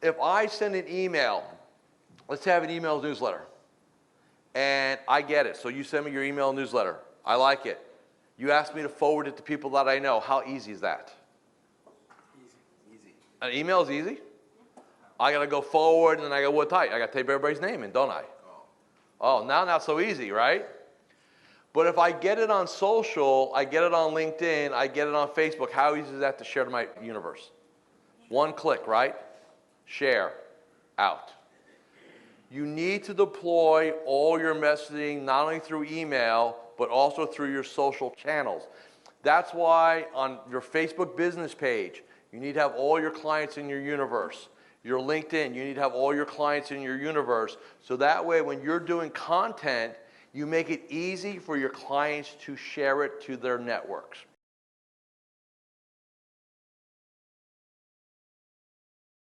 if I send an email, let's have an email newsletter, and I get it. So you send me your email newsletter. I like it. You ask me to forward it to people that I know. How easy is that? Easy. An email is easy? I got to go forward, and then I got what type? I got to type everybody's name in, don't I? Oh, now not so easy, right? But if I get it on social, I get it on LinkedIn, I get it on Facebook, how easy is that to share to my universe? One click, right? Share, out. You need to deploy all your messaging not only through email, but also through your social channels. That's why on your Facebook business page, you need to have all your clients in your universe. Your LinkedIn, you need to have all your clients in your universe. So that way, when you're doing content, you make it easy for your clients to share it to their networks.